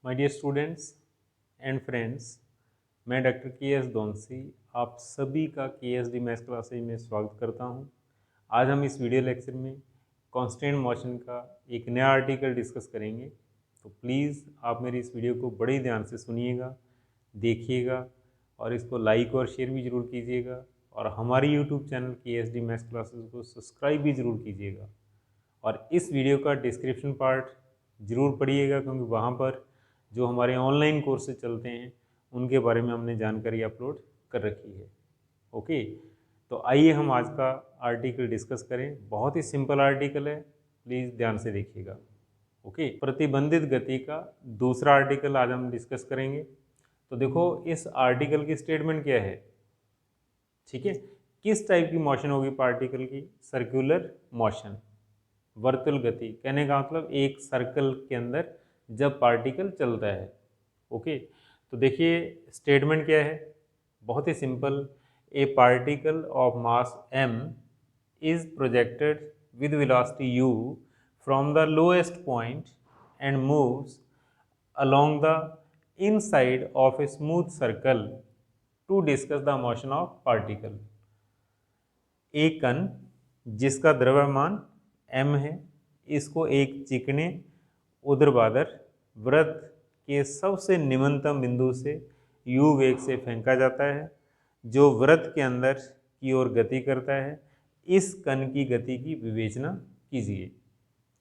My dear students and friends, मैं doctor K S दोनसी आप सभी का के एस डी मैथ्स क्लासेज में स्वागत करता हूं। आज हम इस वीडियो लेक्चर में कांस्टेंट मोशन का एक नया आर्टिकल डिस्कस करेंगे। तो प्लीज़ आप मेरी इस वीडियो को बड़े ध्यान से सुनिएगा, देखिएगा और इसको लाइक और शेयर भी ज़रूर कीजिएगा और हमारी यूट्यूब चैनल के एस डी मैथ्स क्लासेज को सब्सक्राइब भी ज़रूर कीजिएगा। और इस वीडियो का डिस्क्रिप्शन पार्ट ज़रूर पढ़िएगा, क्योंकि वहाँ पर जो हमारे ऑनलाइन कोर्सेज चलते हैं उनके बारे में हमने जानकारी अपलोड कर रखी है। ओके, तो आइए हम आज का आर्टिकल डिस्कस करें। बहुत ही सिंपल आर्टिकल है, प्लीज़ ध्यान से देखिएगा। ओके, प्रतिबंधित गति का दूसरा आर्टिकल आज हम डिस्कस करेंगे। तो देखो, इस आर्टिकल की स्टेटमेंट क्या है, ठीक है। किस टाइप की मोशन होगी पार्टिकल की? सर्कुलर मोशन, वर्तुल गति। कहने का मतलब एक सर्कल के अंदर जब पार्टिकल चलता है। ओके, तो देखिए स्टेटमेंट क्या है, बहुत ही simple. A particle of mass m is projected with velocity u from the lowest point and moves along the inside of a smooth circle to discuss the motion of particle। एक कण जिसका द्रव्यमान m है, इसको एक चिकने ऊर्ध्वाधर वृत्त के सबसे निम्नतम बिंदु से u वेग से फेंका जाता है, जो वृत्त के अंदर की ओर गति करता है। इस कण की गति की विवेचना कीजिए।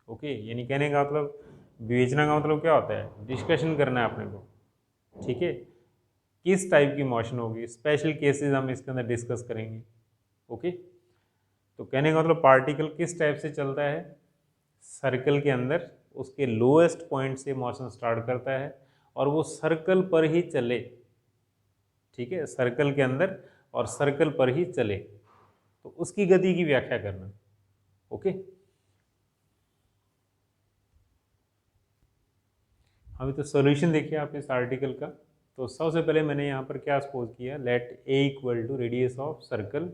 ओके, यानी कहने का मतलब, विवेचना का मतलब क्या होता है? डिस्कशन करना है अपने को, ठीक है। किस टाइप की मोशन होगी, स्पेशल केसेस हम इसके अंदर डिस्कस करेंगे। ओके, तो कहने का मतलब पार्टिकल किस टाइप से चलता है, सर्कल के अंदर उसके लोएस्ट पॉइंट से मोशन स्टार्ट करता है और वो सर्कल पर ही चले, ठीक है, सर्कल के अंदर और सर्कल पर ही चले, तो उसकी गति की व्याख्या करना। ओके, अभी तो सॉल्यूशन देखिए आप इस आर्टिकल का। तो सबसे पहले मैंने यहाँ पर क्या सपोज किया, let A equal to radius of circle.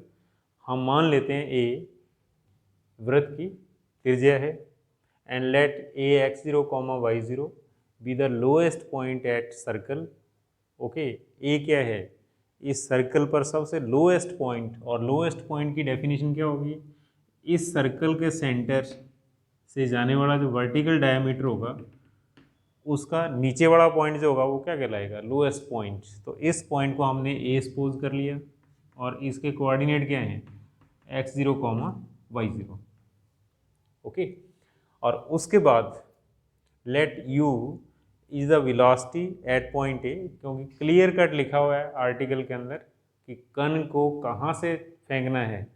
हम मान लेते हैं ए वृत्त की त्रिज्या है, and let A x0, y0 be the lowest point at circle. Okay, A क्या है? इस सर्कल पर सबसे लोएस्ट पॉइंट, और लोएस्ट पॉइंट की डेफिनेशन क्या होगी? इस सर्कल के सेंटर से जाने वाला जो वर्टिकल डायमीटर होगा, उसका नीचे वाला पॉइंट जो होगा वो क्या कहलाएगा? Lowest point. तो इस पॉइंट को हमने ए सपोज कर लिया और इसके कोऑर्डिनेट क्या हैं? x0, y0। ओके, और उसके बाद let u is the velocity at point A, क्योंकि क्लियर कट लिखा हुआ है आर्टिकल के अंदर कि कण को कहाँ से फेंकना है,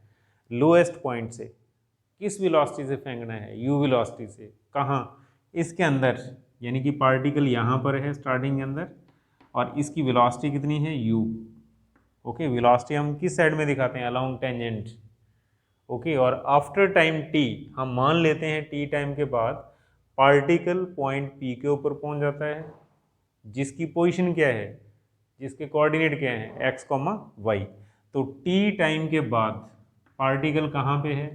लोएस्ट पॉइंट से। किस वेलोसिटी से फेंकना है? u वेलोसिटी से। कहाँ? इसके अंदर, यानी कि पार्टिकल यहाँ पर है स्टार्टिंग के अंदर, और इसकी वेलोसिटी कितनी है? u। ओके, वेलोसिटी हम किस साइड में दिखाते हैं? Along tangent. ओके, और आफ्टर टाइम t, हम मान लेते हैं t टाइम के बाद पार्टिकल पॉइंट p के ऊपर पहुंच जाता है, जिसकी पोजीशन क्या है, जिसके कोऑर्डिनेट क्या है? x, y। तो t टाइम के बाद पार्टिकल कहाँ पे है?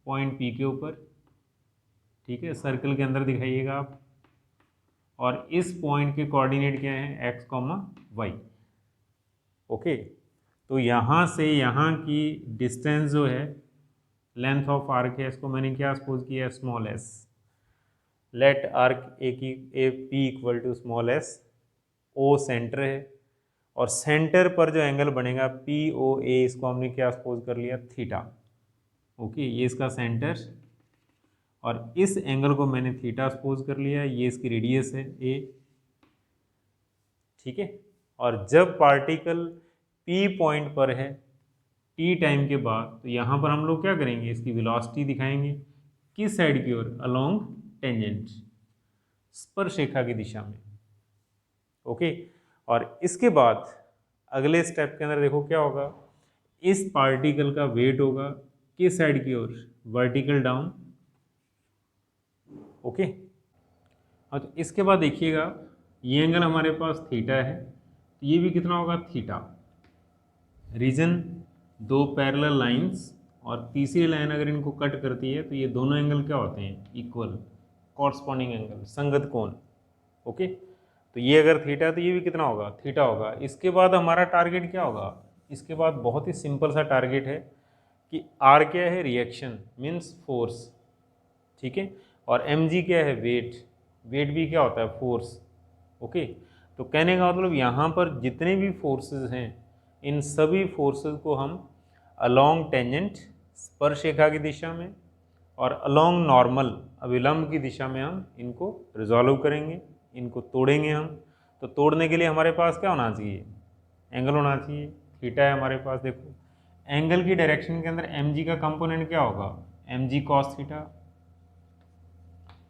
पॉइंट p के ऊपर, ठीक है, सर्कल के अंदर दिखाइएगा आप। और इस पॉइंट के कोऑर्डिनेट क्या है? x, y। ओके, तो यहाँ से यहाँ की डिस्टेंस जो है, लेंथ ऑफ आर्क है, इसको मैंने क्या सपोज किया? Small s. Let arc A P equal to small s. O centre है, और सेंटर पर जो एंगल बनेगा पी ओ ए, इसको हमने क्या सपोज कर लिया? थीटा। ओके, ये इसका सेंटर, और इस एंगल को मैंने थीटा सपोज कर लिया। ये इसकी रेडियस है ए, ठीक है। और जब पार्टिकल पी पॉइंट पर है टी टाइम के बाद, तो यहाँ पर हम लोग क्या करेंगे? इसकी वेलोसिटी दिखाएंगे किस साइड की ओर? अलोंग टेंजेंट, स्पर्शरेखा की दिशा में। ओके, और इसके बाद अगले स्टेप के अंदर देखो क्या होगा, इस पार्टिकल का वेट होगा किस साइड की ओर? Vertical down. ओके, और तो इसके बाद देखिएगा ये एंगल हमारे पास थीटा है, तो ये भी कितना होगा? थीटा। रीजन दो पैरेलल लाइंस, और तीसरी लाइन अगर इनको कट करती है तो ये दोनों एंगल क्या होते हैं? इक्वल, कॉरस्पॉन्डिंग एंगल, संगत कोण। ओके, तो ये अगर थीटा है तो ये भी कितना होगा, थीटा होगा। इसके बाद हमारा टारगेट क्या होगा, इसके बाद बहुत ही सिंपल सा टारगेट है कि आर क्या है, रिएक्शन मीन्स फोर्स, ठीक है, और एम जी क्या है, वेट, वेट भी क्या होता है, फोर्स। ओके, तो कहने का मतलब यहाँ पर जितने भी फोर्सेस हैं इन सभी फोर्सेस को हम अलोंग टेंजेंट स्पर्शरेखा की दिशा में और अलोंग नॉर्मल अविलंब की दिशा में हम इनको रिजॉल्व करेंगे, इनको तोड़ेंगे हम। तो तोड़ने के लिए हमारे पास क्या होना चाहिए, एंगल होना चाहिए, थीटा है हमारे पास। देखो एंगल की डायरेक्शन के अंदर एम जी का कंपोनेंट क्या होगा, एम जी कॉस थीटा,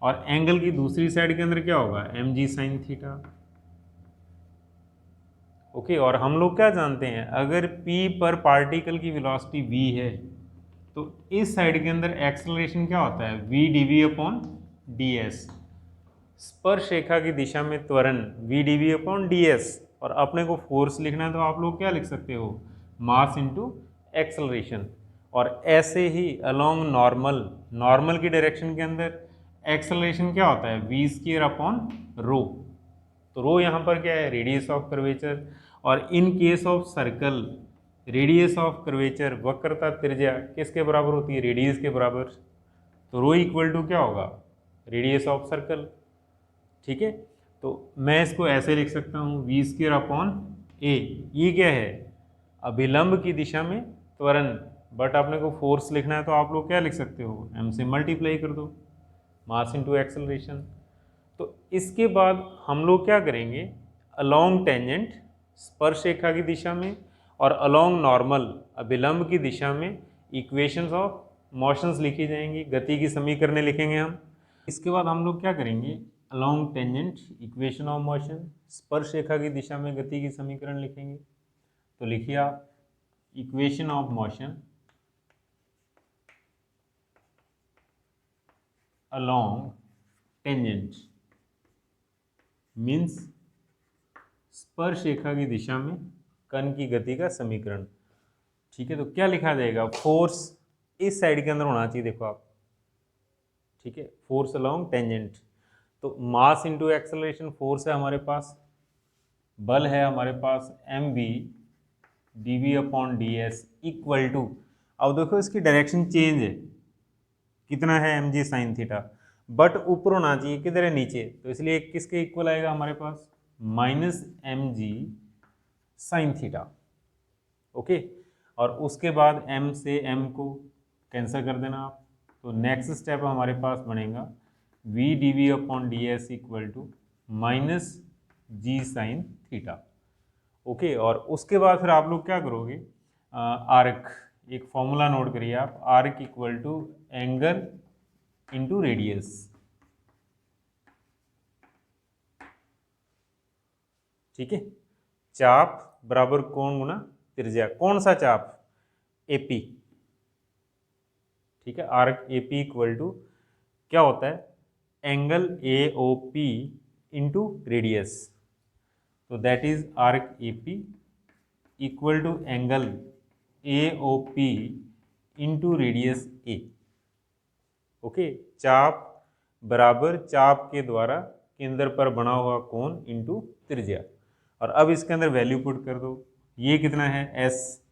और एंगल की दूसरी साइड के अंदर क्या होगा, एम जी साइन थीटा। ओके, और हम लोग क्या जानते हैं, अगर p पर पार्टिकल की वेलोसिटी v है तो इस साइड के अंदर एक्सेलरेशन क्या होता है, v dv अपॉन ds। स्पर्श रेखा की दिशा में त्वरण v dv अपॉन ds, और अपने को फोर्स लिखना है तो आप लोग क्या लिख सकते हो, मास इनटू एक्सेलरेशन। और ऐसे ही अलोंग नॉर्मल, नॉर्मल की डायरेक्शन के अंदर एक्सेलरेशन क्या होता है, v स्क्वायर अपॉन रो। तो रो यहाँ पर क्या है, रेडियस ऑफ कर्वेचर, और in case of circle radius of curvature वक्रता त्रिज्या किसके बराबर होती है, रेडियस के बराबर। तो रो इक्वल टू क्या होगा, रेडियस ऑफ सर्कल, ठीक है। तो मैं इसको ऐसे लिख सकता हूँ, वी स्क्वायर अपॉन ए, ये क्या है, अभिलंब की दिशा में त्वरण, बट आपने को फोर्स लिखना है तो आप लोग क्या लिख सकते हो, एम से मल्टीप्लाई कर दो, मास इनटू एक्सेलरेशन। तो इसके बाद हम लोग क्या करेंगे, अलोंग टेंजेंट स्पर्श रेखा की दिशा में और अलोंग नॉर्मल अभिलंब की दिशा में इक्वेशंस ऑफ मोशंस लिखी जाएंगी, गति की समीकरणें लिखेंगे हम। इसके बाद हम लोग क्या करेंगे, along tangent equation of motion, स्पर्श रेखा की दिशा में गति की समीकरण लिखेंगे। तो लिखिए आप, equation of motion along tangent means स्पर्श रेखा की दिशा में कण की गति का समीकरण, ठीक है। तो क्या लिखा जाएगा, फोर्स इस साइड के अंदर होना चाहिए, देखो आप, ठीक है, फोर्स अलोंग टेंजेंट। तो मास इनटू एक्सेलरेशन, फोर्स है हमारे पास, बल है हमारे पास M B D we upon D S equal to, अब देखो इसकी डायरेक्शन चेंज है, कितना है, M ji sine theta, but ऊपर होना चाहिए, किधर है, नीचे, तो इसलिए किसके इक्वल आएगा हमारे पास, माइनस एम जी साइन थीटा। ओके, और उसके बाद m से m को कैंसिल कर देना आप। तो नेक्स्ट स्टेप हमारे पास बनेगा v d we upon D S equal to minus g sine theta. Okay, और उसके बाद फिर आप लोग क्या करोगे, आर्क, एक फॉर्मूला नोट करिए आप, arc equal to angle into radius, ठीक है। चाप बराबर कोण गुना त्रिज्या, कौन सा चाप, एपी, ठीक है। आर्क एपी इक्वल टू क्या होता है, angle A O P into radius. तो that is arc A P equal to angle A O P into radius A. Okay, चाप बराबर चाप के द्वारा केंद्र पर बना हुआ कोण इंटू त्रिज्या। और अब इसके अंदर वैल्यू पुट कर दो, ये कितना है, एस,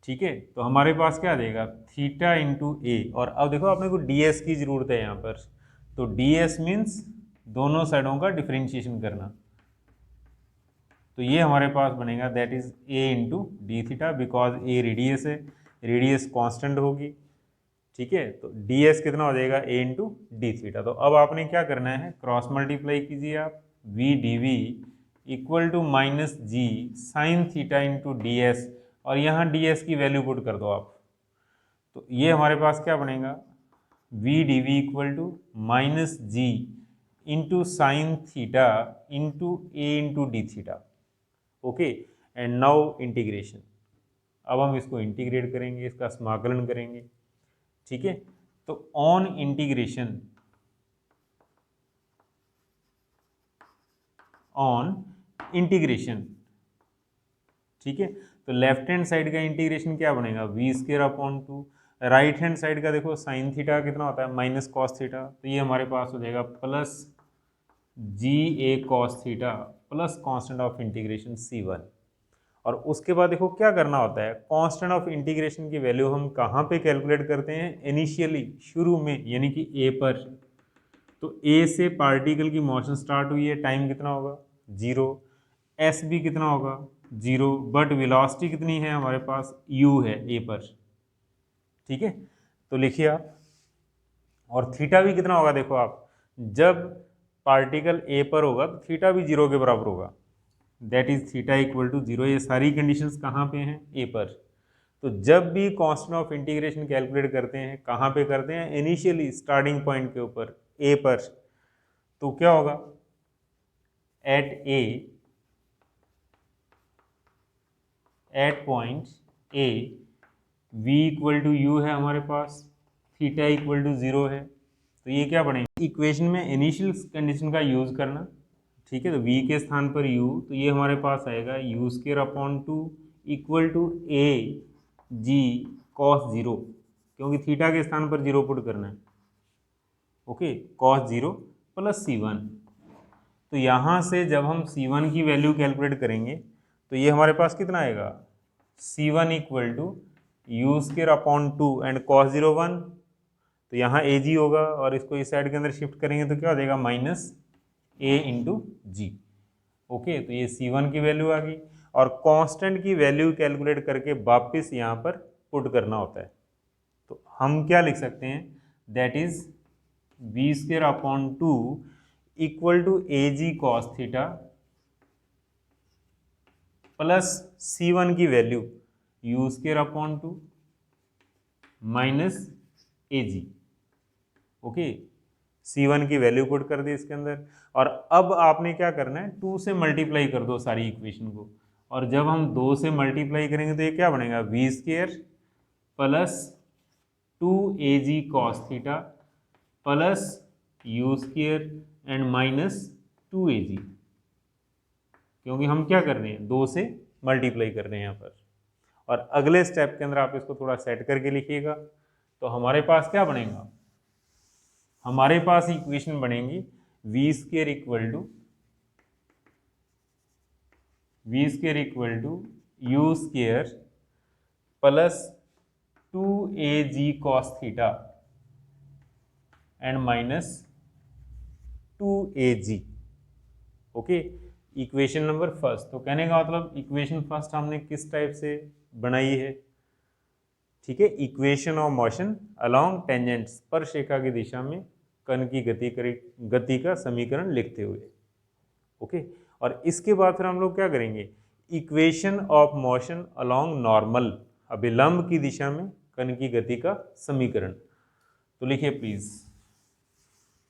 ठीक है। तो हमारे पास क्या आ जाएगा, थीटा इंटू ए, और अब देखो आपने को डी एस की जरूरत है यहाँ पर, तो डी एस मीन्स दोनों साइडों का डिफ्रेंशिएशन करना। तो ये हमारे पास बनेगा that is a into d theta, because A radius है, रेडियस कांस्टेंट होगी, ठीक है। तो डी एस कितना हो जाएगा, ए इंटू डी थीटा। तो अब आपने क्या करना है, क्रॉस मल्टीप्लाई कीजिए आप, v d v equal to minus g sine theta into d s, और यहाँ डी एस की वैल्यू पुट कर दो आप। तो ये हमारे पास क्या बनेगा, v d v equal to minus g into sine theta into a into d theta. Okay, and now integration, अब हम इसको इंटीग्रेट करेंगे, इसका समाकलन करेंगे, ठीक है। तो ऑन इंटीग्रेशन, ऑन इंटीग्रेशन, ठीक है। तो लेफ्ट हैंड साइड का इंटीग्रेशन क्या बनेगा, v square upon two, right hand side का देखो साइन थीटा कितना होता है, माइनस कॉस थीटा, तो ये हमारे पास हो जाएगा plus G A cos theta plus constant of integration C1। और उसके बाद देखो क्या करना होता है, कांस्टेंट ऑफ इंटीग्रेशन की वैल्यू हम कहाँ पे कैलकुलेट करते हैं, इनिशियली शुरू में, यानी कि ए पर। तो ए से पार्टिकल की मोशन स्टार्ट हुई है, टाइम कितना होगा 0, एस भी कितना होगा 0, बट वेलोसिटी कितनी है हमारे पास, u है ए पर। ठीक है, तो लिखिए आप। और थीटा भी कितना होगा देखो आप, जब पार्टिकल ए पर होगा तो थीटा भी 0 के बराबर होगा, that is theta equal to 0। ये सारी कंडीशंस कहाँ पे हैं, ए पर। तो जब भी कांस्टेंट ऑफ इंटीग्रेशन कैलकुलेट करते हैं कहाँ पे करते हैं, इनिशियली स्टार्टिंग पॉइंट के ऊपर ए पर। तो क्या होगा, at point A v equal to U है हमारे पास, थीटा इक्वल टू 0 है। तो ये क्या बनेगा, इक्वेशन में इनिशियल कंडीशन का यूज़ करना। ठीक है, तो v के स्थान पर u, तो ये हमारे पास आएगा U square upon 2 equal to A G cos 0, क्योंकि थीटा के स्थान पर 0 पुट करना है। Okay, cos 0 plus C1। तो यहाँ से जब हम C1 की वैल्यू कैलकुलेट करेंगे तो ये हमारे पास कितना आएगा, C1 equal to U square upon 2 and cos 0 1। तो यहाँ ए जी होगा और इसको इस साइड के अंदर शिफ्ट करेंगे तो क्या हो जाएगा, माइनस ए इंटू जी। ओके, तो ये C1 की वैल्यू आ गई। और कांस्टेंट की वैल्यू कैलकुलेट करके वापस यहाँ पर पुट करना होता है। तो हम क्या लिख सकते हैं, that is V square upon 2 equal to A G cos theta plus C1 की value U square upon 2 minus A G. Okay, C1 की वैल्यू पुट कर दी इसके अंदर। और अब आपने क्या करना है, 2 से मल्टीप्लाई कर दो सारी इक्वेशन को। और जब हम 2 से मल्टीप्लाई करेंगे तो ये क्या बनेगा, V square plus 2 AG cos theta plus U square and minus 2 AG, क्योंकि हम क्या कर रहे हैं, 2 से मल्टीप्लाई कर रहे हैं यहाँ पर। और अगले स्टेप के अंदर आप इसको थोड़ा सेट करके लिखिएगा। तो हमारे पास क्या बनेगा, हमारे पास इक्वेशन बनेगी V square equal to U square plus 2 AG cos theta and minus 2 AG। Okay, equation number first. तो कहने का मतलब इक्वेशन फर्स्ट हमने किस टाइप से बनाई है, ठीक है, equation of motion along tangent, स्पर्शरेखा की दिशा में कण की गति का समीकरण लिखते हुए। ओके, और इसके बाद फिर हम लोग क्या करेंगे, equation of motion along normal, अभिलंब की दिशा में कण की गति का समीकरण। तो लिखिए please,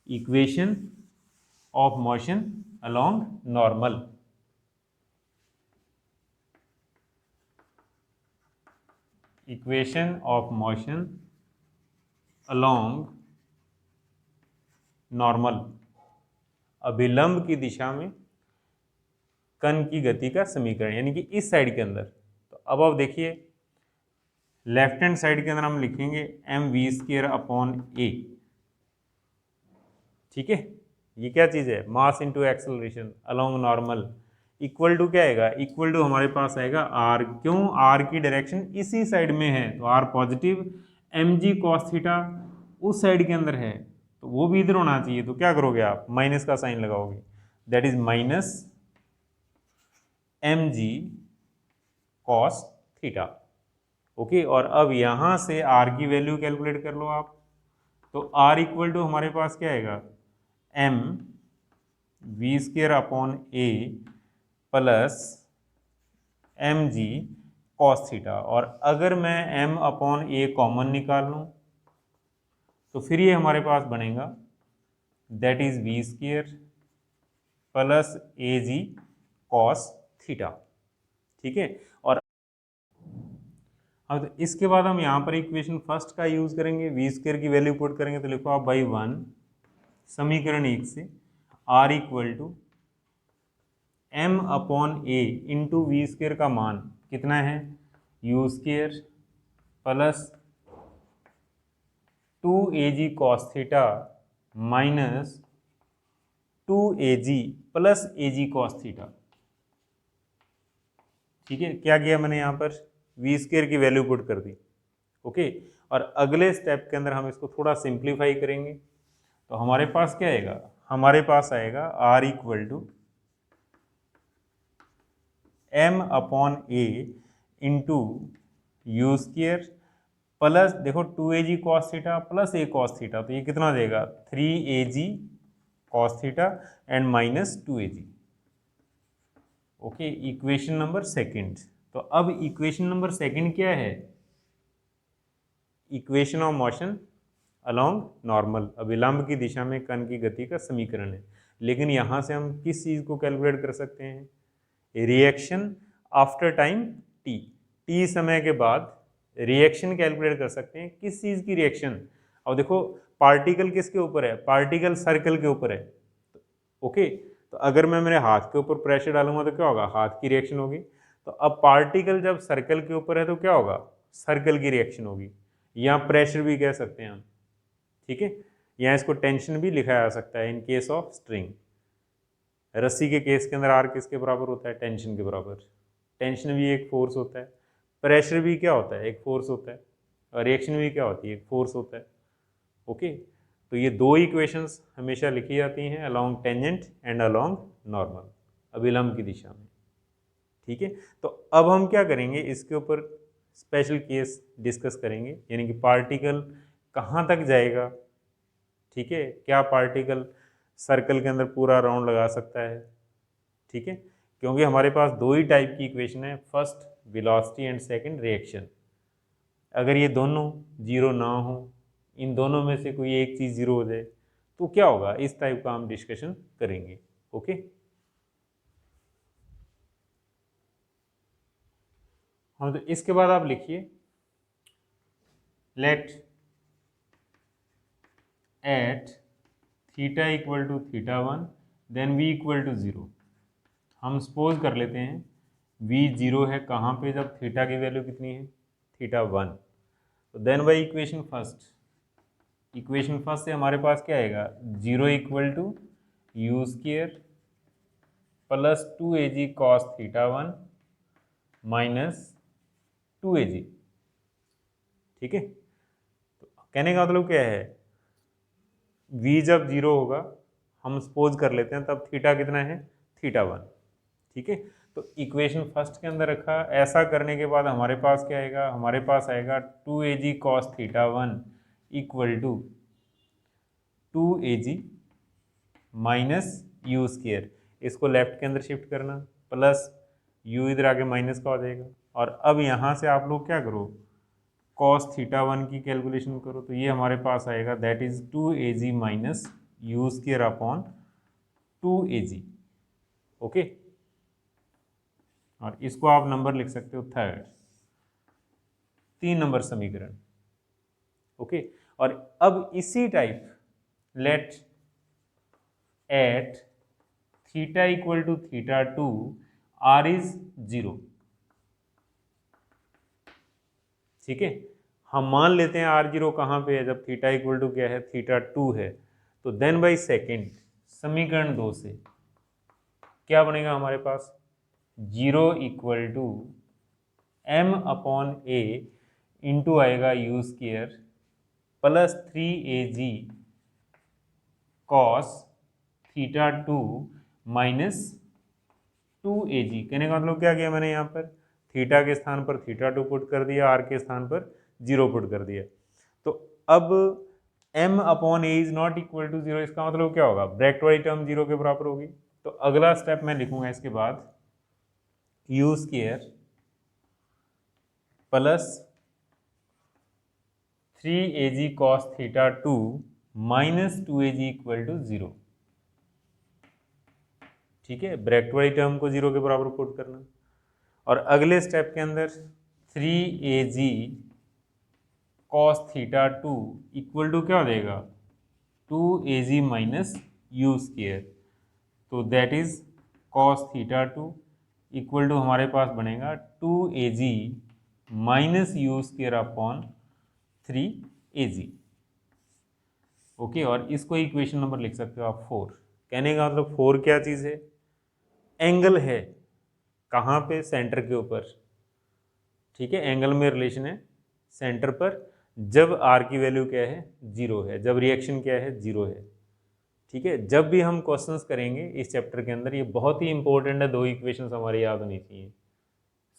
equation of motion along normal, equation of motion along normal, अभिलंब की दिशा में कण की गति का समीकरण, यानी कि इस साइड के अंदर। तो अब आप देखिए, लेफ्ट हैंड साइड के अंदर हम लिखेंगे M V square upon A. ठीक है, ये क्या चीज़ है, mass into acceleration along normal, equal to क्या आएगा, इक्वल टू हमारे पास आएगा आर। क्यों, आर की डायरेक्शन इसी साइड में है तो आर पॉजिटिव, एम जी कॉस थीटा उस साइड के अंदर है तो वो भी इधर होना चाहिए। तो क्या करोगे आप, माइनस का साइन लगाओगे, that is minus M ji cos theta. Okay, और अब यहाँ से आर की वैल्यू कैलकुलेट कर लो आप। तो आर इक्वल टू हमारे पास क्या आएगा, M V square upon A plus M ji cos theta. और अगर मैं एम अपॉन ए कॉमन निकाल लूँ तो फिर ये हमारे पास बनेगा, that is V square plus A G cos theta. ठीक है, और अब इसके बाद हम यहाँ पर इक्वेशन फर्स्ट का यूज़ करेंगे, वी स्क्र की वैल्यू पुट करेंगे। तो लिखो आप बाई 1 समीकरण 1 से R equal to M upon A into V square का मान कितना है, U square plus 2 AG cos theta minus 2AG plus AG cos theta. ठीक है, क्या किया मैंने यहाँ पर वी स्क्वायर की वैल्यू पुट कर दी। ओके, और अगले स्टेप के अंदर हम इसको थोड़ा सिंप्लीफाई करेंगे, तो हमारे पास क्या आएगा, हमारे पास आएगा R equal to M upon A into U square plus, देखो 2AG cos theta plus A cos theta, तो ये कितना देगा 3AG cos theta and minus 2AG। Okay, equation number second. तो अब इक्वेशन नंबर सेकंड क्या है, equation of motion along normal, अभिलंब की दिशा में कण की गति का समीकरण है। लेकिन यहाँ से हम किस चीज़ को कैलकुलेट कर सकते हैं, reaction after time T, T समय के बाद रिएक्शन कैलकुलेट कर सकते हैं। किस चीज़ की रिएक्शन, अब देखो पार्टिकल किसके ऊपर है, पार्टिकल सर्कल के ऊपर है। ओके, तो अगर मैं मेरे हाथ के ऊपर प्रेशर डालूंगा तो क्या होगा, हाथ की रिएक्शन होगी। तो अब पार्टिकल जब सर्कल के ऊपर है तो क्या होगा, सर्कल की रिएक्शन होगी, या प्रेशर भी कह सकते हैं हम। ठीक है, यहाँ इसको टेंशन भी लिखा जा सकता है इन केस ऑफ स्ट्रिंग। रस्सी के केस के अंदर आर किसके बराबर होता है, टेंशन के बराबर। टेंशन भी एक फोर्स होता है, प्रेशर भी क्या होता है, एक फोर्स होता है, और रिएक्शन भी क्या होती है, एक फोर्स होता है। ओके, तो ये दो इक्वेशंस हमेशा लिखी जाती हैं, along tangent and along normal, अभिलंब की दिशा में। ठीक है, तो अब हम क्या करेंगे, इसके ऊपर स्पेशल केस डिस्कस करेंगे, यानी कि पार्टिकल कहाँ तक जाएगा। ठीक है, क्या पार्टिकल सर्कल के अंदर पूरा राउंड लगा सकता है। ठीक है, क्योंकि हमारे पास दो ही टाइप की इक्वेशन है, first velocity and second reaction. अगर ये दोनों जीरो ना हो, इन दोनों में से कोई एक चीज़ जीरो हो जाए तो क्या होगा, इस टाइप का हम डिस्कशन करेंगे। ओके, हाँ, तो इसके बाद आप लिखिए let at theta equal to theta 1 then V equal to 0। हम सपोज कर लेते हैं v 0 है कहाँ पे, जब थीटा की वैल्यू कितनी है, थीटा 1। तो then by equation first, equation first से हमारे पास क्या आएगा, 0 equal to U square plus 2AG cos theta 1 minus 2AG। ठीक है, तो कहने का मतलब क्या है, v जब 0 होगा, हम सपोज कर लेते हैं, तब थीटा कितना है, थीटा 1। ठीक है, तो इक्वेशन फर्स्ट के अंदर रखा, ऐसा करने के बाद हमारे पास क्या आएगा, हमारे पास आएगा 2AG cos theta 1 equal to 2AG minus U square, इसको लेफ्ट के अंदर शिफ्ट करना, प्लस यू इधर आके माइनस का हो जाएगा। और अब यहाँ से आप लोग क्या करो, कॉस थीटा 1 की कैलकुलेशन करो, तो ये हमारे पास आएगा that is 2AG minus U square upon 2AG। Okay, और इसको आप नंबर लिख सकते हो थर्ड, 3 नंबर समीकरण। ओके, और अब इसी type let at theta equal to theta 2 R is 0। ठीक है, हम मान लेते हैं आर 0 कहाँ पे है, जब थीटा इक्वल टू क्या है, थीटा 2 है। तो देन बाई सेकेंड समीकरण 2 से क्या बनेगा हमारे पास, 0 equal to m upon a into आएगा U square plus 3AG cos theta 2 minus 2AG। कहने का मतलब क्या किया मैंने, यहाँ पर थीटा के स्थान पर थीटा 2 पुट कर दिया, आर के स्थान पर 0 पुट कर दिया। तो अब m upon A is not equal to 0, इसका मतलब क्या होगा, ब्रैकेट वाली टर्म 0 के बराबर होगी। तो अगला स्टेप मैं लिखूंगा इसके बाद U square plus 3AG cos theta 2 minus 2AG equal to 0। ठीक है, ब्रैकेट वाली टर्म को 0 के बराबर पुट करना, और अगले स्टेप के अंदर 3AG cos theta 2 equal to क्या हो जाएगा, 2AG माइनस यू स्क्वायर। तो that is cos theta 2 equal to हमारे पास बनेगा 2AG minus U square upon 3AG। Okay, और इसको इक्वेशन नंबर लिख सकते हो आप 4। कहने का मतलब 4 क्या चीज़ है, एंगल है, कहाँ पे, सेंटर के ऊपर, ठीक है, एंगल में रिलेशन है सेंटर पर, जब आर की वैल्यू क्या है, 0 है, जब रिएक्शन क्या है, 0 है, ठीक है। जब भी हम क्वेश्चंस करेंगे इस चैप्टर के अंदर, ये बहुत ही इंपॉर्टेंट है, 2 इक्वेशंस हमारी याद होनी चाहिए,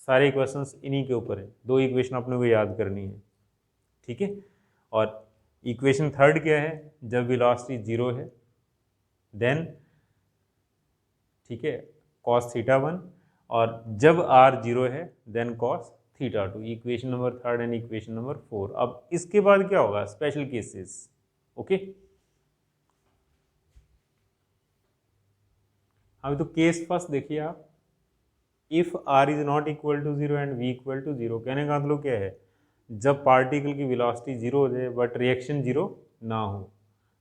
सारे क्वेश्चंस इन्हीं के ऊपर है, 2 इक्वेशन अपने को याद करनी है, ठीक है। और इक्वेशन थर्ड क्या है, जब वेलोसिटी 0 है देन, ठीक है, cos थीटा 1, और जब r 0 है then cos theta 2, equation number third and equation number 4। अब इसके बाद क्या होगा, स्पेशल केसेस, ओके। अभी तो केस फर्स्ट देखिए आप, if r is not equal to 0 and v equal to 0, कहने का मतलब क्या है, जब पार्टिकल की वेलोसिटी 0 हो जाए बट रिएक्शन 0 ना हो,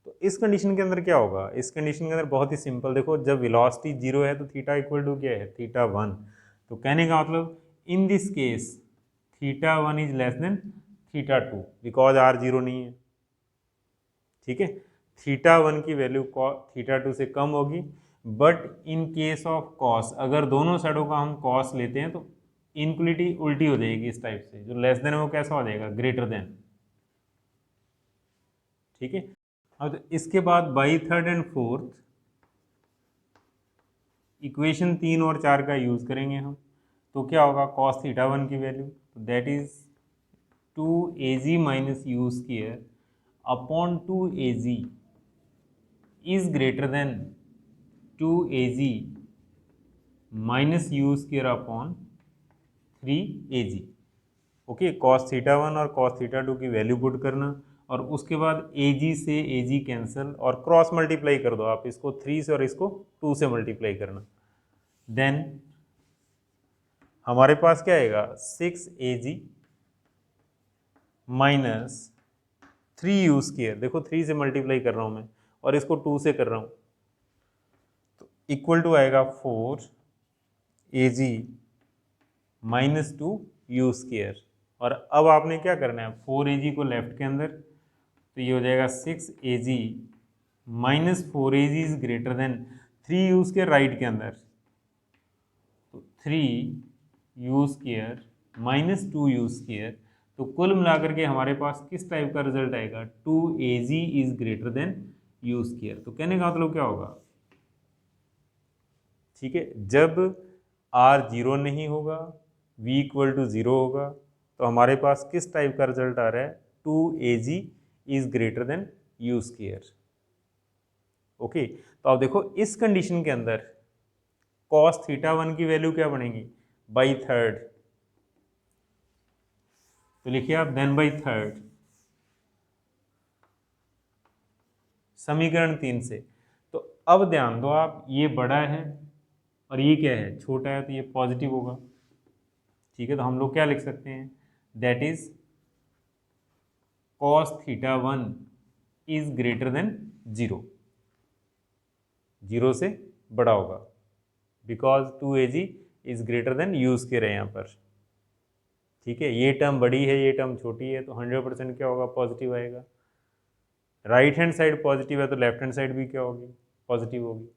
तो इस कंडीशन के अंदर क्या होगा, इस कंडीशन के अंदर बहुत ही सिंपल, देखो जब वेलोसिटी 0 है तो थीटा इक्वल टू क्या है, थीटा 1, तो कहने का मतलब इन this case theta 1 is less then theta 2 because r 0 नहीं है, ठीक है। थीटा 1 की वैल्यू थीटा 2 से कम होगी, but in case of cos, अगर दोनों साइडों का हम कॉस लेते हैं तो इनक्वलिटी उल्टी हो जाएगी, इस टाइप से, जो लेस देन है वो कैसा हो जाएगा, ग्रेटर देन, ठीक है। अब तो इसके बाद by third and fourth equation 3 और 4 का यूज करेंगे हम, तो क्या होगा, कॉस थीटा 1 की वैल्यू, तो that is 2az minus U square upon 2az is greater then 2az minus U square upon 3az, okay. Cos theta 1 और कॉस थीटा 2 की वैल्यू पुट करना, और उसके बाद एज से एज कैंसिल और क्रॉस मल्टीप्लाई कर दो आप, इसको 3 से और इसको 2 से मल्टीप्लाई करना, देन हमारे पास क्या आएगा, 6az माइनस 3u स्क्वायर, देखो 3 से मल्टीप्लाई कर रहा हूँ मैं और इसको 2 से कर रहा हूँ, तो इक्वल टू आएगा 4az माइनस 2u स्क्वायर। और अब आपने क्या करना है, 4az को लेफ्ट के अंदर, तो ये हो जाएगा 6az minus 4az is greater then 3u square right के अंदर, तो 3u square minus 2u square, तो कुल मिलाकर के हमारे पास किस टाइप का रिजल्ट आएगा, 2az is greater then u square. तो कहने का मतलब क्या होगा, ठीक है, जब r 0 नहीं होगा, v इक्वल टू 0 होगा, तो हमारे पास किस टाइप का रिजल्ट आ रहा है, 2az is greater then u square, okay. तो आप देखो इस कंडीशन के अंदर cos थीटा 1 की वैल्यू क्या बनेगी, बाई थर्ड, तो लिखिए आप देन बाई थर्ड, समीकरण 3 से। तो अब ध्यान दो आप, ये बड़ा है और ये क्या है, छोटा है, तो ये पॉजिटिव होगा, ठीक है। तो हम लोग क्या लिख सकते हैं, that is cos theta 1 is greater than 0, 0 से बड़ा होगा, because 2az is greater then u square है यहाँ पर, ठीक है। ये टर्म बड़ी है, ये टर्म छोटी है, तो 100% क्या होगा, पॉजिटिव आएगा। राइट हैंड साइड पॉजिटिव है तो लेफ्ट हैंड साइड भी क्या होगी, पॉजिटिव होगी,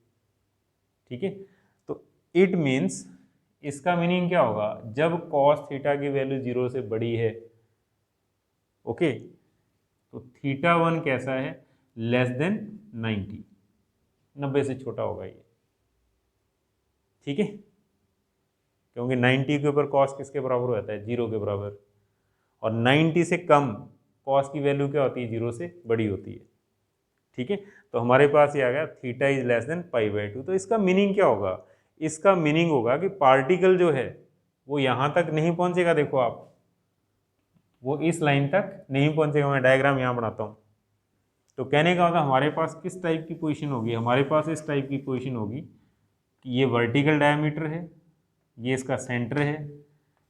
ठीक है। तो इट मीन्स, इसका मीनिंग क्या होगा, जब cos थीटा की वैल्यू 0 से बड़ी है, ओके, तो थीटा 1 कैसा है, लेस देन 90, 90 से छोटा होगा ये, ठीक है, क्योंकि 90 के ऊपर कॉस किसके बराबर हो जाता है, 0 के बराबर, और 90 से कम कॉस की वैल्यू क्या होती है, 0 से बड़ी होती है, ठीक है। तो हमारे पास ये आ गया theta is less than pi by 2। तो इसका मीनिंग क्या होगा, इसका मीनिंग होगा कि पार्टिकल जो है वो यहाँ तक नहीं पहुँचेगा, देखो आप, वो इस लाइन तक नहीं पहुँचेगा, मैं डायग्राम यहाँ बनाता हूँ। तो कहने का मतलब हमारे पास किस टाइप की पोजीशन होगी, हमारे पास इस टाइप की पोजीशन होगी कि ये वर्टिकल डायमीटर है, ये इसका सेंटर है,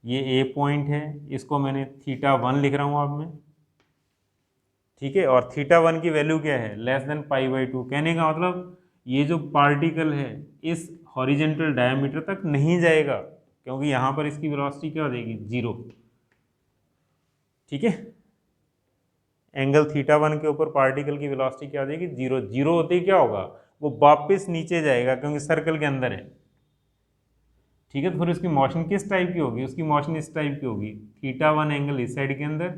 ये ए पॉइंट है, इसको मैंने थीटा 1 लिख रहा हूँ अब मैं, ठीक है। और थीटा 1 की वैल्यू क्या है, लेस देन पाई बाई 2, कहने का मतलब ये जो पार्टिकल है इस हॉरिजेंटल डायमीटर तक नहीं जाएगा, क्योंकि यहाँ पर इसकी वेलोसिटी क्या हो जाएगी, 0, ठीक है। एंगल थीटा 1 के ऊपर पार्टिकल की वेलोसिटी क्या हो जाएगी, 0। 0 होते ही क्या होगा, वो वापस नीचे जाएगा क्योंकि सर्कल के अंदर है। ठीक है, तो फिर उसकी मोशन किस टाइप की होगी, उसकी मोशन इस टाइप की होगी, थीटा 1 एंगल इस साइड के अंदर,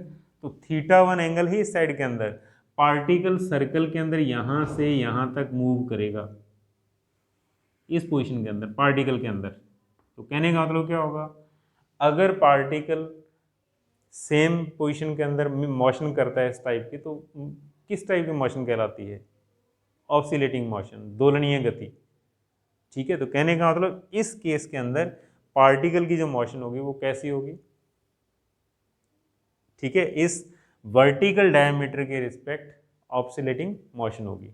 तो थीटा 1 एंगल ही इस साइड के अंदर, पार्टिकल सर्कल के अंदर यहां से यहां तक मूव करेगा, इस पोजीशन के अंदर, पार्टिकल के अंदर। तो कहने का मतलब क्या होगा, अगर पार्टिकल सेम पोजीशन के अंदर मोशन करता है इस टाइप की, तो किस टाइप की मोशन कहलाती है, ऑसिलेटिंग मोशन, दोलनीय गति। ठीक है, तो कहने का मतलब इस केस के अंदर पार्टिकल की जो मोशन होगी वो कैसी होगी, ठीक है, इस वर्टिकल डायमीटर के रिस्पेक्ट ऑसिलेटिंग मोशन होगी,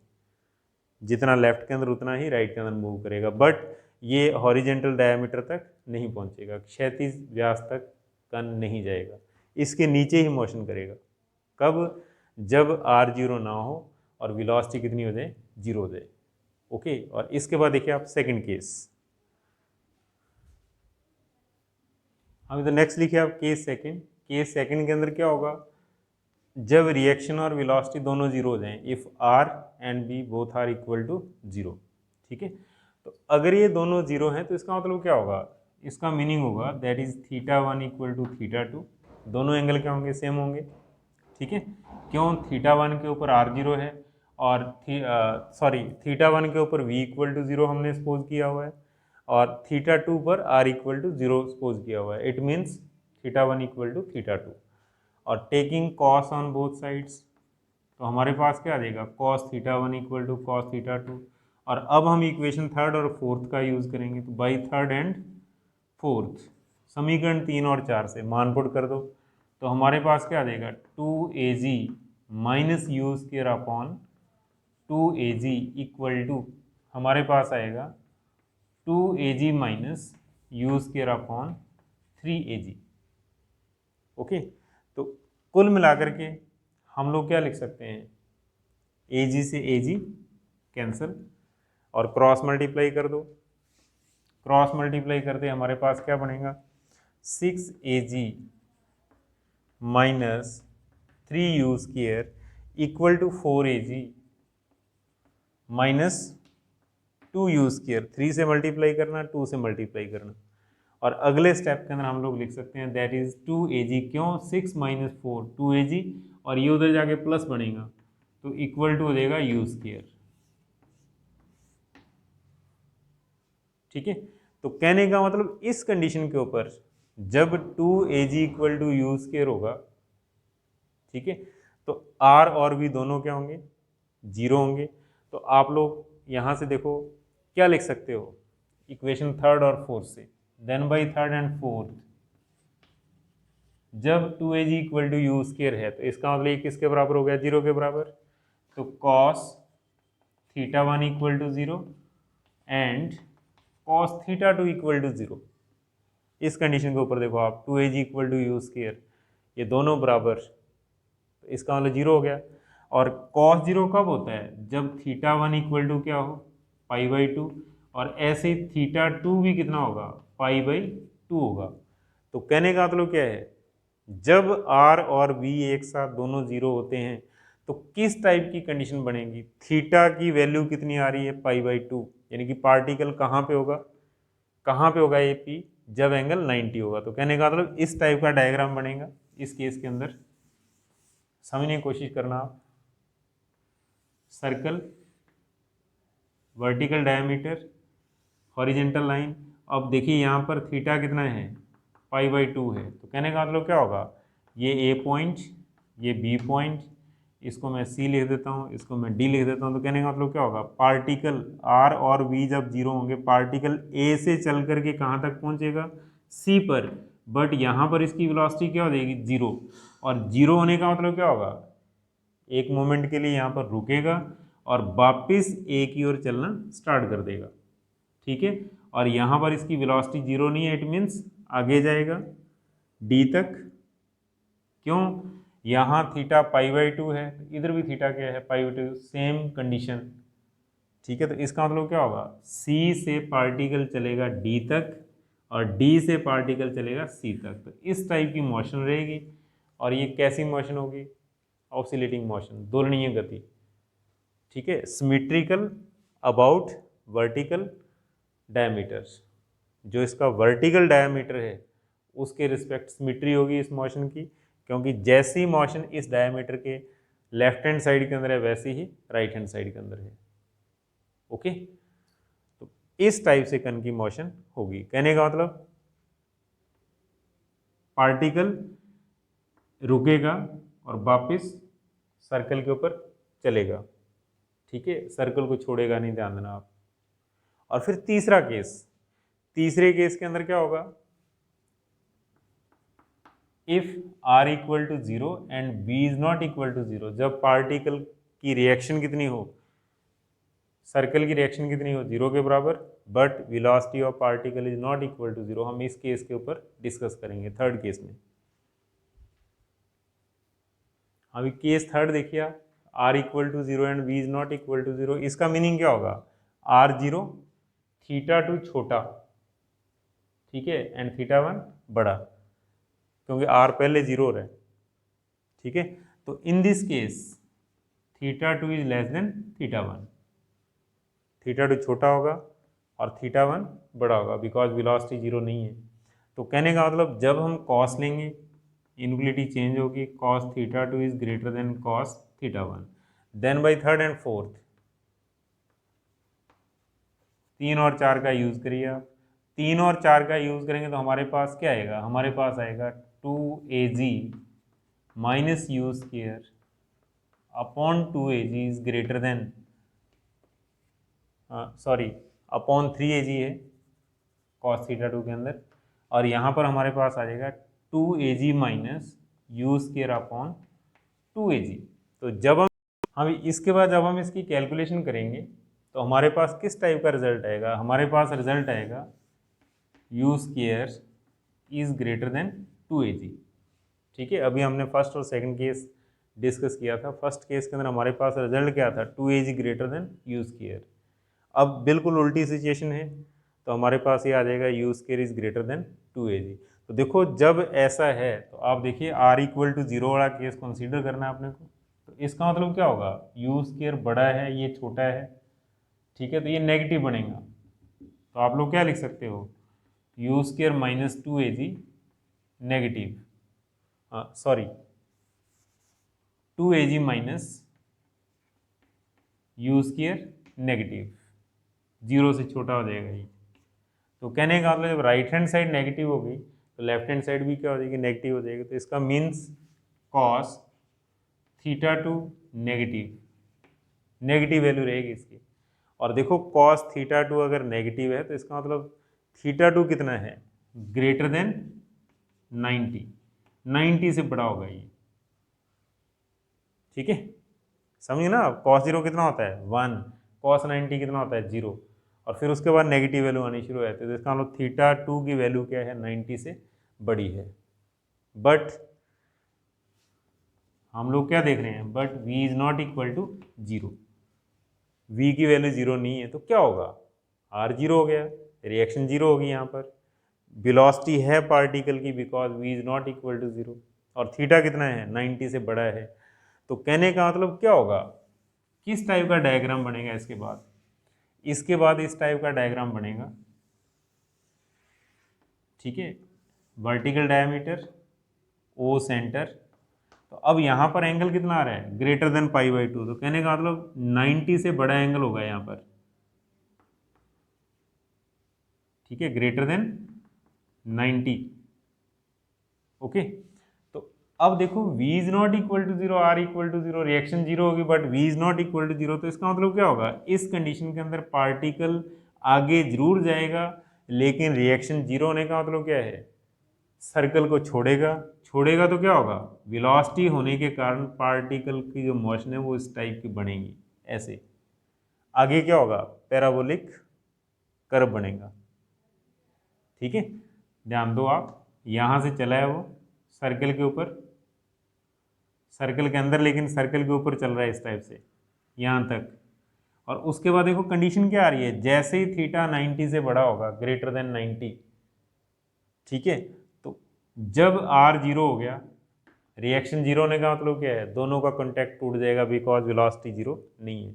जितना लेफ्ट के अंदर उतना ही राइट के अंदर मूव करेगा, बट ये हॉरिजेंटल डायमीटर तक नहीं पहुंचेगा, क्षैतिज व्यास तक का नहीं जाएगा, इसके नीचे ही मोशन करेगा। कब, जब r0 ना हो और वेलोसिटी कितनी हो जाए, 0 हो जाए। ओके, और इसके बाद देखिए आप सेकंड केस, अभी तो नेक्स्ट लिखिए आप केस सेकंड। केस सेकंड के अंदर क्या होगा, जब रिएक्शन और वेलोसिटी दोनों 0 हो जाएं, if r and b both are equal to 0। ठीक है, तो अगर ये दोनों 0 हैं तो इसका मतलब क्या होगा, इसका मीनिंग होगा that is theta 1 equal to theta 2, दोनों एंगल क्या होंगे, सेम होंगे। ठीक है, क्यों, थीटा 1 के ऊपर r0 है और थीटा 1 के ऊपर v इक्वल टू 0 हमने सपोज किया हुआ है, और थीटा 2 पर r इक्वल टू 0 सपोज किया हुआ है। It means theta 1 equal to theta 2, और taking cos on both sides, तो हमारे पास क्या आ जाएगा, cos theta 1 equal to cos theta 2। और अब हम इक्वेशन थर्ड और फोर्थ का यूज़ करेंगे, तो बाई थर्ड एंड फोर्थ, समीकरण 3 और 4 से मान पुट कर दो, तो हमारे पास क्या आ जाएगा, 2az minus U square upon 2az equal to, हमारे पास आएगा 2az minus U square upon 3az। Okay, तो कुल मिलाकर के हम लोग क्या लिख सकते हैं, एजी से एजी कैंसिल और क्रॉस मल्टीप्लाई कर दो, क्रॉस मल्टीप्लाई करते हमारे पास क्या बनेगा, 6az minus 3u square equal to 4az minus 2u square, 3 से मल्टीप्लाई करना, 2 से मल्टीप्लाई करना, और अगले स्टेप के अंदर हम लोग लिख सकते हैं दैट इज 2az, क्यों, 6 माइनस 4 2az, और ये उधर जाके प्लस बनेगा तो इक्वल टू हो जाएगा यू स्क्वायर। ठीक है, तो कहने का मतलब इस कंडीशन के ऊपर जब 2az equal to U square होगा, ठीक है, तो r और v दोनों क्या होंगे, 0 होंगे। तो आप लोग यहाँ से देखो क्या लिख सकते हो, इक्वेशन थर्ड और फोर्थ से, then by third and fourth, जब 2az equal to U square है तो इसका मतलब ये किसके बराबर हो गया, 0 के बराबर, तो cos theta 1 equal to 0 and cos theta 2 equal to 0। इस कंडीशन के ऊपर देखो आप, 2az equal to U square, ये दोनों बराबर, तो इसका मतलब 0 हो गया। और कॉस 0 कब होता है, जब थीटा 1 इक्वल टू क्या हो, π/2, और ऐसे ही थीटा 2 भी कितना होगा, π/2 होगा। तो कहने का मतलब क्या है, जब r और v एक साथ दोनों 0 होते हैं तो किस टाइप की कंडीशन बनेगी, थीटा की वैल्यू कितनी आ रही है, π/2, यानी कि पार्टिकल कहाँ पे होगा, कहाँ पे होगा ये p, जब एंगल 90 होगा। तो कहने का मतलब इस टाइप का डायग्राम बनेगा इस केस के अंदर, समझने की कोशिश करना आप। Circle, vertical diameter, horizontal line, अब देखिए यहाँ पर थीटा कितना है, π/2 है, तो कहने का मतलब क्या होगा, ये ए पॉइंट, ये बी पॉइंट, इसको मैं सी लिख देता हूँ, इसको मैं डी लिख देता हूँ। तो कहने का मतलब क्या होगा, पार्टिकल आर और वी जब 0 होंगे, पार्टिकल ए से चल करके कहाँ तक पहुँचेगा, सी पर, बट यहाँ पर इसकी वेलोसिटी क्या हो जाएगी, 0, और 0 होने का मतलब क्या होगा, एक मोमेंट के लिए यहाँ पर रुकेगा और वापस ए की ओर चलना स्टार्ट कर देगा। ठीक है, और यहाँ पर इसकी वेलोसिटी 0 नहीं है, इट मीन्स आगे जाएगा डी तक, क्यों, यहाँ थीटा π/2 है, इधर भी थीटा क्या है, π/2, सेम कंडीशन। ठीक है, तो इसका मतलब क्या होगा, सी से पार्टिकल चलेगा डी तक और डी से पार्टिकल चलेगा सी तक, तो इस टाइप की मोशन रहेगी। और ये कैसी मोशन होगी, ऑसिलेटिंग मोशन, दोलनीय गति, ठीक है। सिमेट्रिकल अबाउट वर्टिकल डायमीटर, जो इसका वर्टिकल डायमीटर है उसके रिस्पेक्ट सिमेट्री होगी इस मोशन की, क्योंकि जैसी मोशन इस डायमीटर के लेफ्ट हैंड साइड के अंदर है वैसी ही राइट हैंड साइड के अंदर है। ओके, तो इस टाइप से कण की मोशन होगी। कहने का मतलब पार्टिकल रुकेगा और वापस सर्कल के ऊपर चलेगा, ठीक है, सर्कल को छोड़ेगा नहीं, ध्यान देना आप। और फिर तीसरा केस, तीसरे केस के अंदर क्या होगा, if r equal to 0 and v is not equal to 0, जब पार्टिकल की रिएक्शन कितनी हो, सर्कल की रिएक्शन कितनी हो, 0 के बराबर, but velocity of particle is not equal to 0। हम इस केस के ऊपर डिस्कस करेंगे थर्ड केस में। अभी केस थर्ड देखिए आप, r equal to 0 and v is not equal to 0। इसका मीनिंग क्या होगा, r0 θ2 छोटा, ठीक है, एंड θ1 बड़ा, क्योंकि r पहले 0 रहे, ठीक है। तो in this case θ2 is less than θ1, θ2 छोटा होगा और θ1 बड़ा होगा, बिकॉज वेलोसिटी 0 नहीं है। तो कहने का मतलब जब हम cos लेंगे, इनक्वलिटी चेंज होगी, cos θ2 is greater than cos θ1। Then by third and fourth, 3 और 4 का यूज करिए आप। 3 और 4 का यूज करेंगे तो हमारे पास क्या आएगा, हमारे पास आएगा 2az minus U square upon 2az is greater then, sorry upon 3az है cos θ2 के अंदर, और यहाँ पर हमारे पास आ जाएगा 2az minus U square upon 2az। तो जब हम इसके बाद जब हम इसकी कैलकुलेशन करेंगे तो हमारे पास किस टाइप का रिजल्ट आएगा, हमारे पास रिजल्ट आएगा U square is greater then 2az, ठीक है। अभी हमने फर्स्ट और सेकंड केस डिस्कस किया था। फर्स्ट केस के अंदर हमारे पास रिजल्ट क्या था, 2az greater than you square. अब बिल्कुल उल्टी सिचुएशन है, तो हमारे पास ये आ जाएगा you square is greater then 2az। तो देखो जब ऐसा है तो आप देखिए r इक्वल टू 0 वाला केस कंसीडर करना है आपने को, तो इसका मतलब क्या होगा, यू स्क्वायर बड़ा है, ये छोटा है, ठीक है, तो ये नेगेटिव बनेगा। तो आप लोग क्या लिख सकते हो, you square minus 2az negative, sorry 2az minus U square negative, 0 से छोटा हो जाएगा ये। तो कहने का मतलब जब राइट हैंड साइड नेगेटिव होगी तो लेफ्ट हैंड साइड भी क्या हो जाएगी, नेगेटिव हो जाएगी। तो इसका means cos θ2 negative, negative value रहेगी इसकी। और देखो cos θ2 अगर नेगेटिव है तो इसका मतलब θ2 कितना है, ग्रेटर देन 90, 90 से बड़ा होगा ये, ठीक है, समझिए ना। cos 0 कितना होता है 1, cos 90 कितना होता है 0, और फिर उसके बाद नेगेटिव वैल्यू आनी शुरू हो जाती है। तो इसका मतलब θ2 की वैल्यू क्या है, 90 से बड़ी है। बट हम लोग क्या देख रहे हैं, but v is not equal to 0, v की वैल्यू 0 नहीं है, तो क्या होगा, r 0 हो गया, रिएक्शन 0 होगी यहाँ पर, वेलोसिटी है पार्टिकल की because v is not equal to 0, और थीटा कितना है 90 से बड़ा है। तो कहने का मतलब क्या होगा, किस टाइप का डायग्राम बनेगा इसके बाद, इसके बाद इस टाइप का डायग्राम बनेगा, ठीक है, वर्टिकल डायमीटर, ओ सेंटर। तो अब यहाँ पर एंगल कितना आ रहा है, ग्रेटर देन π/2, तो कहने का मतलब 90 से बड़ा एंगल होगा यहाँ पर, ठीक है, ग्रेटर देन 90, ओके। तो अब देखो v is not equal to 0, r equal to 0, reaction 0 होगी but v is not equal to 0, तो इसका मतलब क्या होगा, इस कंडीशन के अंदर पार्टिकल आगे जरूर जाएगा, लेकिन रिएक्शन 0 होने का मतलब क्या है, सर्कल को छोड़ेगा, छोड़ेगा तो क्या होगा, वेलोसिटी होने के कारण पार्टिकल की जो मोशन है वो इस टाइप की बनेगी, ऐसे आगे क्या होगा, पैराबोलिक कर्व बनेगा, ठीक है। ध्यान दो आप, यहाँ से चला है वो सर्कल के ऊपर, सर्कल के अंदर, लेकिन सर्कल के ऊपर चल रहा है इस टाइप से यहाँ तक, और उसके बाद देखो कंडीशन क्या आ रही है, जैसे ही थीटा 90 से बड़ा होगा, ग्रेटर देन 90, ठीक है, तो जब r 0 हो गया रिएक्शन जीरो होने का मतलब क्या है, दोनों का कॉन्टैक्ट टूट जाएगा बिकॉज वेलोसिटी जीरो नहीं है,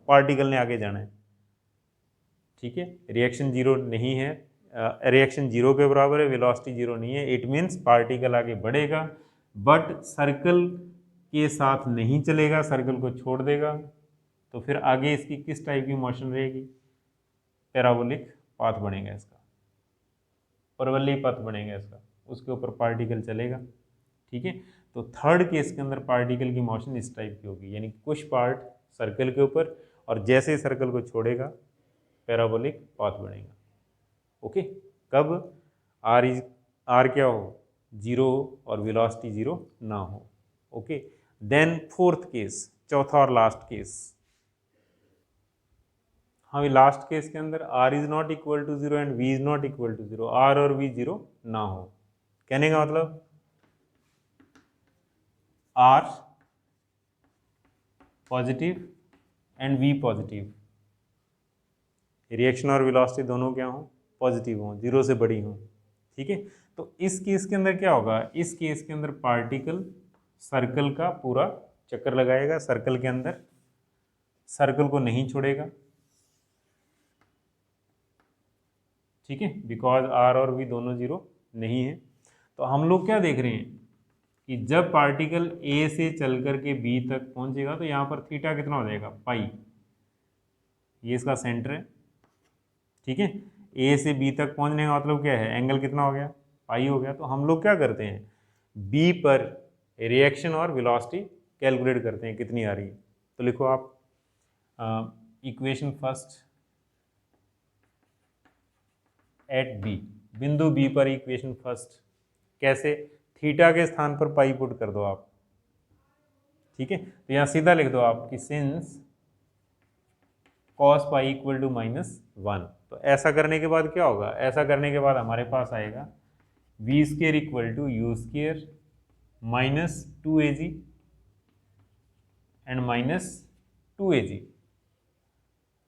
पार्टिकल ने आगे जाना है। ठीक है, रिएक्शन जीरो नहीं है, रिएक्शन जीरो के बराबर है, वेलोसिटी जीरो नहीं है, इट मीन्स पार्टिकल आगे बढ़ेगा बट सर्कल के साथ नहीं चलेगा, सर्कल को छोड़ देगा। तो फिर आगे इसकी किस टाइप की मोशन रहेगी, पैराबोलिक पाथ बनेगा इसका, परवलयी पथ बनेगा इसका, उसके ऊपर पार्टिकल चलेगा। ठीक है, तो थर्ड केस के अंदर पार्टिकल की मोशन इस टाइप की होगी, यानी कुछ पार्ट सर्कल के ऊपर और जैसे ही सर्कल को छोड़ेगा पैराबोलिक पाथ बनेगा। ओके, कब आर क्या हो, जीरो हो और वेलोसिटी जीरो ना हो। ओके, देन फोर्थ केस, चौथा और लास्ट केस। हाँ, लास्ट केस के अंदर R is not equal to zero and V is not equal to zero, R और वी जीरो ना हो। कहने का मतलब R positive and V positive, reaction और वेलोसिटी दोनों क्या हो, पॉजिटिव हो, जीरो से बड़ी हो। ठीक है, तो इस केस के अंदर क्या होगा, इस केस के अंदर पार्टिकल सर्कल का पूरा चक्कर लगाएगा, सर्कल के अंदर सर्कल को नहीं छोड़ेगा। ठीक है, बिकॉज आर और वी दोनों जीरो नहीं है। तो हम लोग क्या देख रहे हैं कि जब पार्टिकल ए से चल करके बी तक पहुंचेगा तो यहाँ पर थीटा कितना हो जाएगा, पाई, ये इसका सेंटर है। ठीक है, ए से बी तक पहुंचने का मतलब क्या है, एंगल कितना हो गया, पाई हो गया। तो हम लोग क्या करते हैं, बी पर रिएक्शन और वेलोसिटी कैलकुलेट करते हैं कितनी आ रही है। तो लिखो आप इक्वेशन फर्स्ट एट बी, बिंदु बी पर इक्वेशन फर्स्ट कैसे, थीटा के स्थान पर पाई पुट कर दो आप। ठीक है, तो यहाँ सीधा लिख दो आप कि since cos pi equal to -1। तो ऐसा करने के बाद क्या होगा, ऐसा करने के बाद हमारे पास आएगा V square equal to U square -2az and -2az।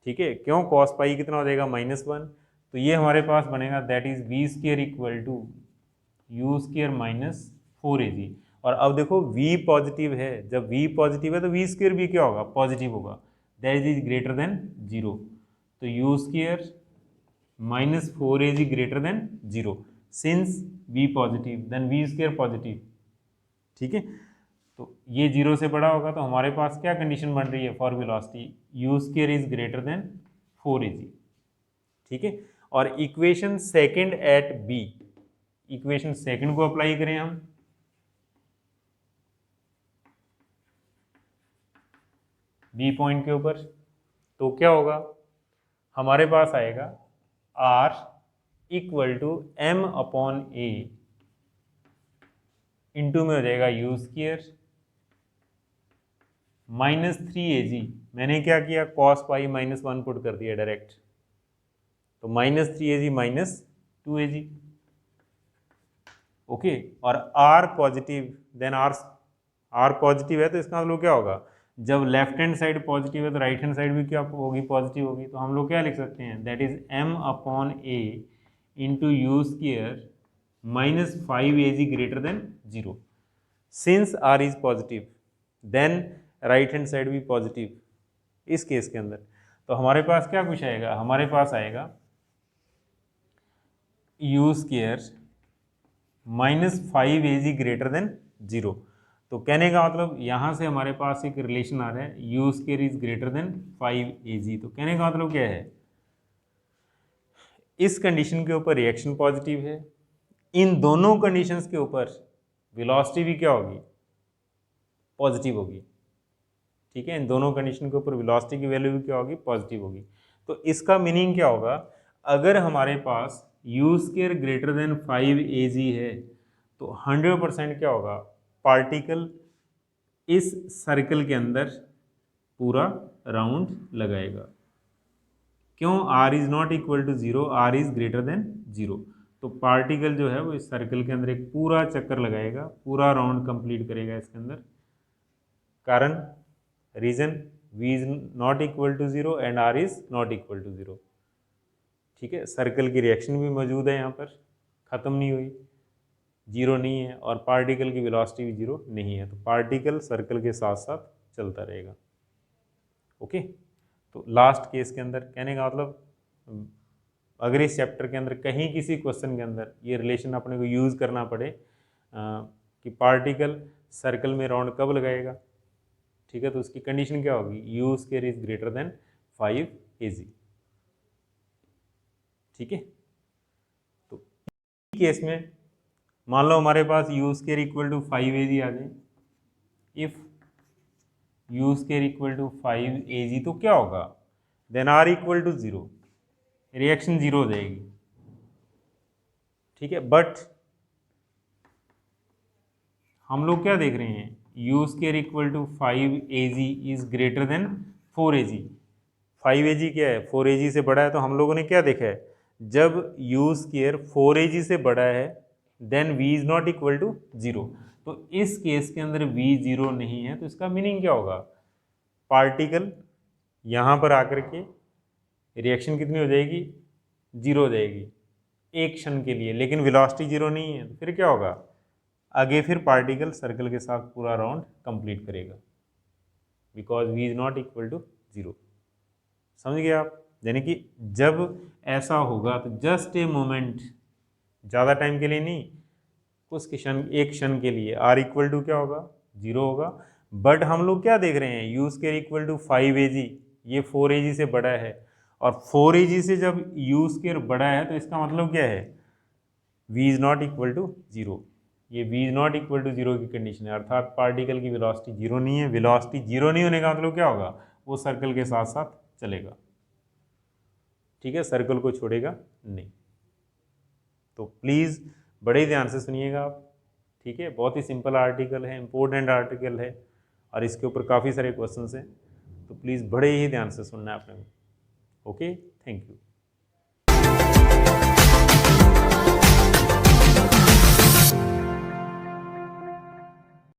ठीक है, क्यों, कॉस पाई कितना हो जाएगा, -1। तो ये हमारे पास बनेगा that is V square equal to U square -4az। और अब देखो v पॉजिटिव है, जब v पॉजिटिव है तो v स्केयर भी क्या होगा, पॉजिटिव होगा, दैट इज ग्रेटर देन 0। तो U square -4az greater than 0, since v positive then v square positive. ठीक है, तो ये 0 से बड़ा होगा तो हमारे पास क्या कंडीशन बन रही है for velocity, U square is greater than 4az। ठीक है, और equation second at B, equation second को अप्लाई करें हम, बी पॉइंट के ऊपर, तो क्या होगा, हमारे पास आएगा R equal to M upon A into में हो जाएगा यू स्क्वायर -3az। मैंने क्या किया, कॉस पाई -1 पुट कर दिया डायरेक्ट, तो -3az -2az। ओके, और R positive, then R positive है तो इसका मतलब क्या होगा, जब लेफ्ट हैंड साइड पॉजिटिव है तो राइट हैंड साइड भी क्या होगी, पॉजिटिव होगी। तो हम लोग क्या लिख सकते हैं, that is m upon a into U square -5az greater than 0। Since r is positive then right hand side भी पॉजिटिव इस केस के अंदर। तो हमारे पास क्या कुछ आएगा, हमारे पास आएगा U square -5az greater than 0। तो कहने का मतलब यहाँ से हमारे पास एक रिलेशन आ रहा है, you square is greater than 5az। तो कहने का मतलब क्या है, इस कंडीशन के ऊपर रिएक्शन पॉजिटिव है, इन दोनों कंडीशंस के ऊपर वेलोसिटी भी क्या होगी, पॉजिटिव होगी। ठीक है, इन दोनों कंडीशन के ऊपर वेलोसिटी की वैल्यू भी क्या होगी, पॉजिटिव होगी। तो इसका मीनिंग क्या होगा, अगर हमारे पास U square greater than 5az है तो 100% क्या होगा, पार्टिकल इस सर्कल के अंदर पूरा राउंड लगाएगा। क्यों, r is not equal to 0, r is greater than 0। तो पार्टिकल जो है वो इस सर्कल के अंदर एक पूरा चक्कर लगाएगा, पूरा राउंड कंप्लीट करेगा इसके अंदर। कारण, reason, v is not equal to 0 and r is not equal to 0। ठीक है, सर्कल की रिएक्शन भी मौजूद है यहाँ पर, ख़त्म नहीं हुई, जीरो नहीं है और पार्टिकल की वेलोसिटी भी जीरो नहीं है, तो पार्टिकल सर्कल के साथ साथ चलता रहेगा। ओके, तो लास्ट केस के अंदर कहने का मतलब, अगर इस चैप्टर के अंदर कहीं किसी क्वेश्चन के अंदर ये रिलेशन अपने को यूज़ करना पड़े कि पार्टिकल सर्कल में राउंड कब लगाएगा, ठीक है, तो उसकी कंडीशन क्या होगी, you square is greater then 5 AG। ठीक है, तो केस में मान लो हमारे पास U square equal to 5 AG आ जाए, if U square equal to 5 AG तो क्या होगा, then R equal to 0, reaction zero हो जाएगी। ठीक है, बट हम लोग क्या देख रहे हैं, U square equal to 5 AG is greater than 4 AG। 5 AG क्या है, 4 AG से बड़ा है, तो हम लोगों ने क्या देखा है, जब यू स्क्वायर 4 AG से बड़ा है then v is not equal to 0। तो इस केस के अंदर v 0 नहीं है, तो इसका मीनिंग क्या होगा, पार्टिकल यहाँ पर आकर के रिएक्शन कितनी हो जाएगी, जीरो हो जाएगी एक क्षण के लिए, लेकिन वेलोसिटी जीरो नहीं है, तो फिर क्या होगा, आगे फिर पार्टिकल सर्कल के साथ पूरा राउंड कंप्लीट करेगा, because v is not equal to 0। समझ गए आप, यानी कि जब ऐसा होगा तो जस्ट ए मोमेंट, ज़्यादा टाइम के लिए नहीं, कुछ क्षण, एक क्षण के लिए r इक्वल टू क्या होगा, 0 होगा। बट हम लोग क्या देख रहे हैं, U square equal to 5 AG, ये 4 AG से बड़ा है, और 4 AG से जब यू स्क्वायर बड़ा है तो इसका मतलब क्या है, v is not equal to 0। ये v is not equal to 0 की कंडीशन है, अर्थात पार्टिकल की वेलोसिटी जीरो नहीं है। वेलोसिटी जीरो नहीं होने का मतलब क्या होगा, वो सर्कल के साथ साथ चलेगा। ठीक है, सर्कल को छोड़ेगा नहीं। तो प्लीज़ बड़े ध्यान से सुनिएगा आप। ठीक है, बहुत ही सिंपल आर्टिकल है, इम्पोर्टेंट आर्टिकल है, और इसके ऊपर काफ़ी सारे क्वेश्चंस हैं, तो प्लीज़ बड़े ही ध्यान से सुनना है आपने। Okay, thank you.